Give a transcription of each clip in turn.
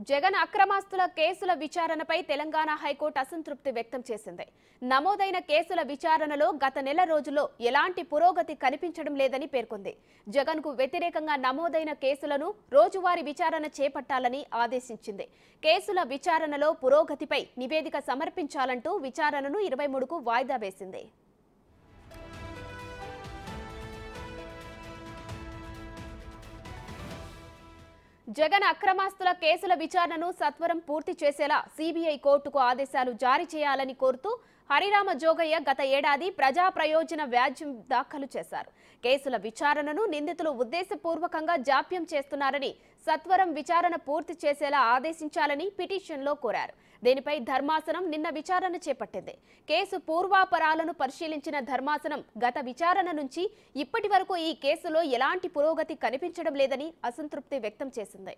జగన్ అక్రమాస్తుల కేసుల విచారణపై తెలంగాణ హైకోర్టు అసంతృప్తి వ్యక్తం చేసింది. నమోదైన కేసుల విచారణలో గత నెల రోజుల్లో ఎలాంటి పురోగతి కనిపించడం లేదని పేర్కొంది. జగన్ కు వ్యతిరేకంగా నమోదైన కేసులను రోజువారీ విచారణ చేపట్టాలని ఆదేశించింది. కేసుల విచారణలో పురోగతిపై నివేదిక సమర్పించాలంటూ విచారణను 23కు వాయిదా వేసింది. జగన్ అక్రమాస్తుల కేసుల విచారణను సత్వరం పూర్తి చేసేలా సిబిఐ కోర్టుకు ఆదేశాలు జారీ చేయాలని కోరుతూ హరిరామ జోగయ్య గత ఏడాది ప్రజా ప్రయోజన వ్యాజ్యం దాఖలు చేశారు. కేసుల విచారణను నిందితులు ఉద్దేశపూర్వకంగా జాప్యం చేస్తున్నారని, సత్వరం విచారణ పూర్తి చేసేలా ఆదేశించాలని పిటిషన్లో కోరారు. దీనిపై ధర్మాసనం నిన్న విచారణ చేపట్టింది. కేసు పూర్వాపరాలను పరిశీలించిన ధర్మాసనం గత విచారణ నుంచి ఇప్పటి వరకు ఈ కేసులో ఎలాంటి పురోగతి కనిపించడం లేదని అసంతృప్తి వ్యక్తం చేసింది.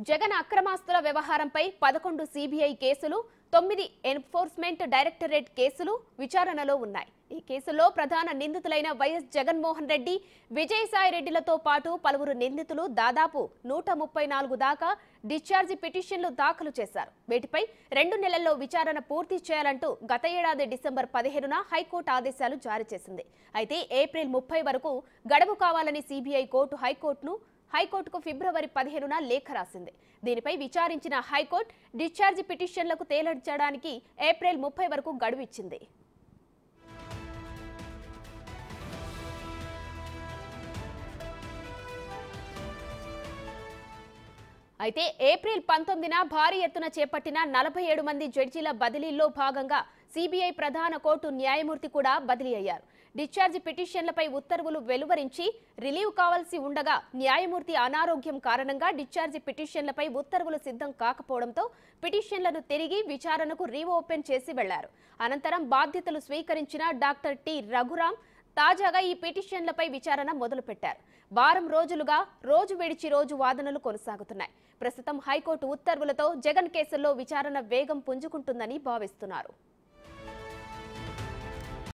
జగన్ అక్రమాస్తుల వ్యవహారంపై 11 సిబిఐ కేసులు, 9 ఎన్ఫోర్స్మెంట్ డైరెక్టరేట్ కేసులు విచారణలో ఉన్నాయి. ఈ కేసులో ప్రధాన నిందితులైన వైఎస్ జగన్మోహన్ రెడ్డి, విజయసాయి రెడ్డిలతో పాటు పలువురు నిందితులు దాదాపు 134 దాకా డిశ్చార్జి పిటిషన్లు దాఖలు చేశారు. వీటిపై 2 నెలల్లో విచారణ పూర్తి చేయాలంటూ గత ఏడాది డిసెంబర్ 15న హైకోర్టు ఆదేశాలు జారీ చేసింది. అయితే ఏప్రిల్ 30 వరకు గడువు కావాలని సిబిఐ కోర్టు హైకోర్టుకు ఫిబ్రవరి 15న లేఖ రాసింది. దీనిపై విచారించిన హైకోర్టు డిశ్చార్జి పిటిషన్లకు తేల్చడానికి ఏప్రిల్ 30 వరకు గడువు ఇచ్చింది. అయితే ఏప్రిల్ 19న భారీ ఎత్తున చేపట్టిన 47 మంది జడ్జీల బదిలీల్లో భాగంగా సిబిఐ ప్రధాన కోర్టు న్యాయమూర్తి కూడా బదిలీ అయ్యారు. డిశ్చార్జి పిటిషన్లపై ఉత్తర్వులు వెలువరించి రిలీవ్ కావాల్సి ఉండగా న్యాయమూర్తి అనారోగ్యం కారణంగా డిశ్చార్జి పిటిషన్లపై ఉత్తర్వులు సిద్ధం కాకపోవడంతో పిటిషన్లను తిరిగి విచారణకు రీఓపెన్ చేసి వెళ్లారు. అనంతరం బాధ్యతలు స్వీకరించిన డాక్టర్ టి రఘురాం తాజాగా ఈ పిటిషన్లపై విచారణ మొదలుపెట్టారు. వారం రోజులుగా రోజు విడిచి రోజు వాదనలు కొనసాగుతున్నాయి. ప్రస్తుతం హైకోర్టు ఉత్తర్వులతో జగన్ కేసుల్లో విచారణ వేగం పుంజుకుంటుందని భావిస్తున్నారు.